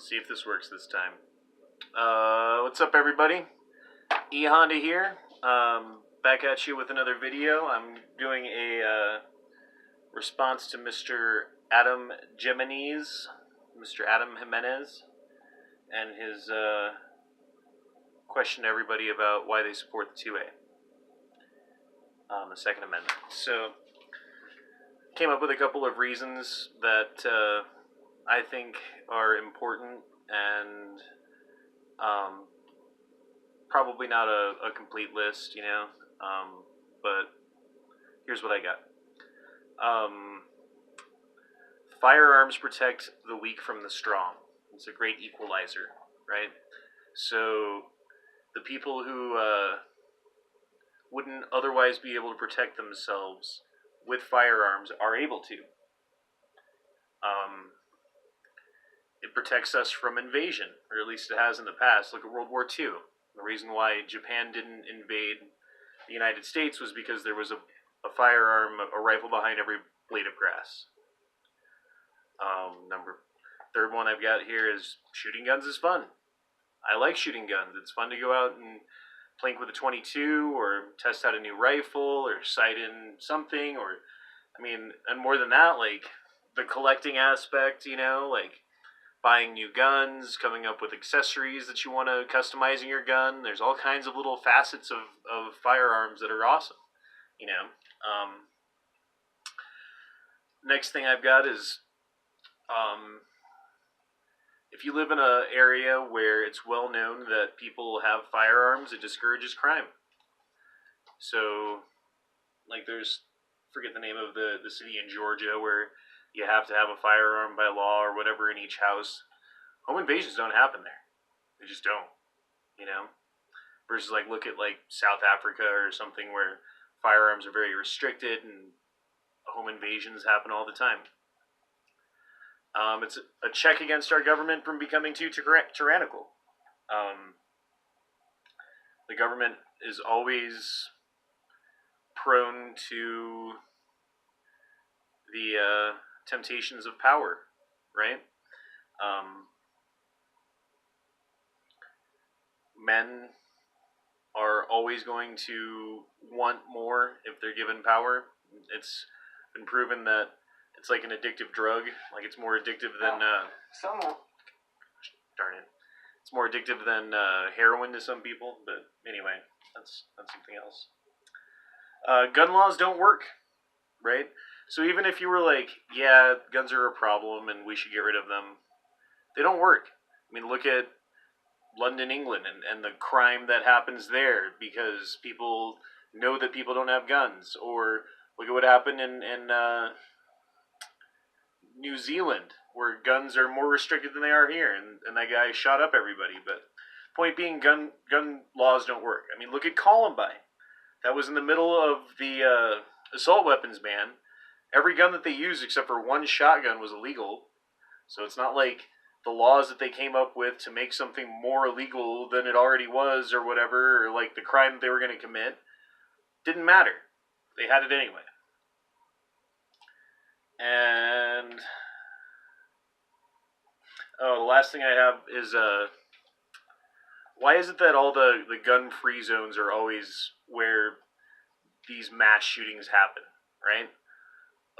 See if this works this time. What's up, everybody? Honda here. Back at you with another video. I'm doing a response to Mr. Adam Jimenez, and his question to everybody about why they support the 2A, the Second Amendment. So, came up with a couple of reasons that I think are important and probably not a complete list, but here's what I got. Firearms protect the weak from the strong. It's a great equalizer, right? So the people who wouldn't otherwise be able to protect themselves with firearms are able to. It protects us from invasion, or at least it has in the past. Look at World War II. The reason why Japan didn't invade the United States was because there was a firearm, a rifle behind every blade of grass. Third one I've got here is shooting guns is fun. I like shooting guns. It's fun to go out and plink with a .22 or test out a new rifle or sight in something, and more than that, like the collecting aspect, like buying new guns, coming up with accessories that you want to customizing your gun. There's all kinds of little facets of firearms that are awesome, Next thing I've got is, if you live in an area where it's well known that people have firearms, it discourages crime. So, like forget the name of the city in Georgia where you have to have a firearm by law or whatever in each house. Home invasions don't happen there. They just don't, Versus look at South Africa or something where firearms are very restricted and home invasions happen all the time. It's a check against our government from becoming too tyrannical. The government is always prone to the temptations of power, right? Men are always going to want more if they're given power. It's been proven that it's like an addictive drug. It's more addictive than darn it. It's more addictive than heroin to some people. But anyway, that's something else. Gun laws don't work, right? So even if you were yeah, guns are a problem and we should get rid of them, they don't work. Look at London, England, and the crime that happens there because people know that people don't have guns. Or look at what happened in New Zealand, where guns are more restricted than they are here, and that guy shot up everybody. But point being, gun laws don't work. Look at Columbine. That was in the middle of the assault weapons ban. Every gun that they used except for one shotgun was illegal. So it's not like the laws that they came up with to make something more illegal than it already was or whatever, or the crime that they were going to commit, didn't matter. They had it anyway. And the last thing I have is why is it that all the gun-free zones are always where these mass shootings happen, right?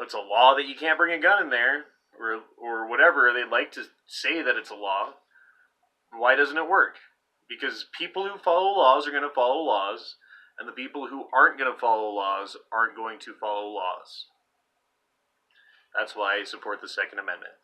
It's a law that you can't bring a gun in there, or whatever. They'd like to say that it's a law. Why doesn't it work? Because people who follow laws are going to follow laws, and the people who aren't going to follow laws aren't going to follow laws. That's why I support the Second Amendment.